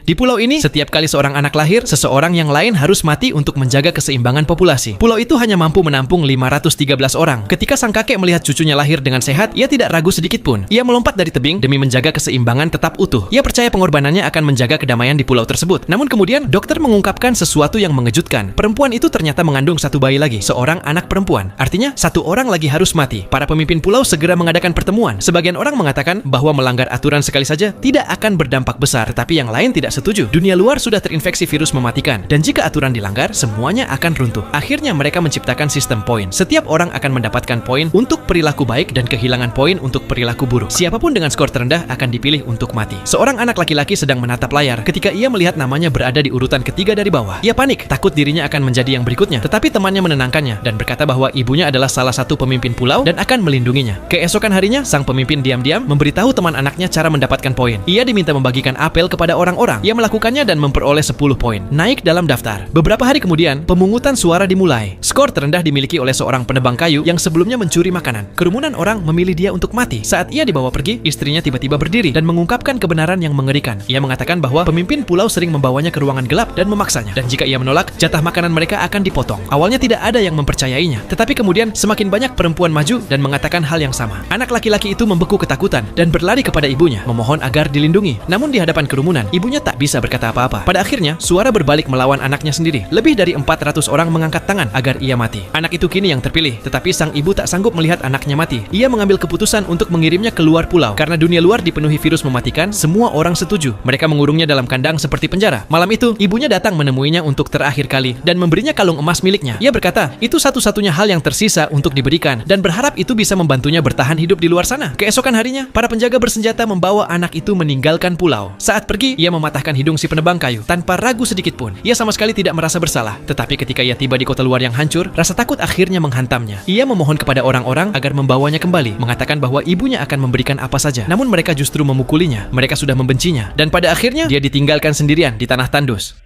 Di pulau ini, setiap kali seorang anak lahir, seseorang yang lain harus mati untuk menjaga keseimbangan populasi. Pulau itu hanya mampu menampung 513 orang. Ketika sang kakek melihat cucunya lahir dengan sehat, ia tidak ragu sedikit pun. Ia melompat dari tebing demi menjaga keseimbangan tetap utuh. Ia percaya pengorbanannya akan menjaga kedamaian di pulau tersebut. Namun kemudian, dokter mengungkapkan sesuatu yang mengejutkan. Perempuan itu ternyata mengandung satu bayi lagi, seorang anak perempuan. Artinya, satu orang lagi harus mati. Para pemimpin pulau segera mengadakan pertemuan. Sebagian orang mengatakan bahwa melanggar aturan sekali saja tidak akan berdampak besar, tetapi yang lain tidak setuju. Dunia luar sudah terinfeksi virus mematikan, dan jika aturan dilanggar, semuanya akan runtuh. Akhirnya mereka menciptakan sistem poin. Setiap orang akan mendapatkan poin untuk perilaku baik dan kehilangan poin untuk perilaku buruk. Siapapun dengan skor terendah akan dipilih untuk mati. Seorang anak laki-laki sedang menatap layar ketika ia melihat namanya berada di urutan ketiga dari bawah. Ia panik, takut dirinya akan menjadi yang berikutnya. Tetapi temannya menenangkannya dan berkata bahwa ibunya adalah salah satu pemimpin pulau dan akan melindunginya. Keesokan harinya, sang pemimpin diam-diam memberitahu teman anaknya cara mendapatkan poin. Ia diminta membagikan apel kepada orang-orang. Ia melakukannya dan memperoleh 10 poin. Naik dalam daftar. Beberapa hari kemudian, pemungutan suara dimulai. Skor terendah dimiliki oleh seorang penebang kayu yang sebelumnya mencuri makanan. Kerumunan orang memilih dia untuk mati. Saat ia dibawa pergi, istrinya tiba-tiba berdiri dan mengungkapkan kebenaran yang mengerikan. Ia mengatakan bahwa pemimpin pulau sering membawanya ke ruangan gelap dan memaksanya. Dan jika ia menolak, jatah makanan mereka akan dipotong. Awalnya tidak ada yang mempercayainya. Tetapi kemudian semakin banyak perempuan maju dan mengatakan hal yang sama. Anak laki-laki itu membeku ketakutan dan berlari kepada ibunya, memohon agar dilindungi. Namun di hadapan kerumunan, ibunya tak bisa berkata apa-apa. Pada akhirnya, suara berbalik melawan anaknya sendiri. Lebih dari 400 orang mengangkat tangan agar ia mati. Anak itu kini yang terpilih, tetapi sang ibu tak sanggup melihat anaknya mati. Ia mengambil keputusan untuk mengirimnya keluar pulau. Karena dunia luar dipenuhi virus mematikan, semua orang setuju. Mereka mengurungnya dalam kandang seperti penjara. Malam itu, ibunya datang menemuinya untuk terakhir kali dan memberinya kalung emas miliknya. Ia berkata, itu satu-satunya hal yang tersisa untuk diberikan dan berharap itu bisa membantunya bertahan hidup di luar sana. Keesokan harinya, para penjaga bersenjata membawa anak itu meninggalkan pulau. Saat pergi, ia mematahkan hidung si penebang kayu tanpa ragu sedikit pun. Ia sama sekali tidak merasa bersalah. Tetapi ketika ia tiba di kota luar yang hancur, rasa takut akhirnya menghantamnya. Ia memohon kepada orang-orang agar membawanya kembali, mengatakan bahwa ibunya akan memberikan apa saja. Namun mereka justru memukulinya. Mereka sudah membencinya. Dan pada akhirnya, dia ditinggalkan sendirian di tanah tandus.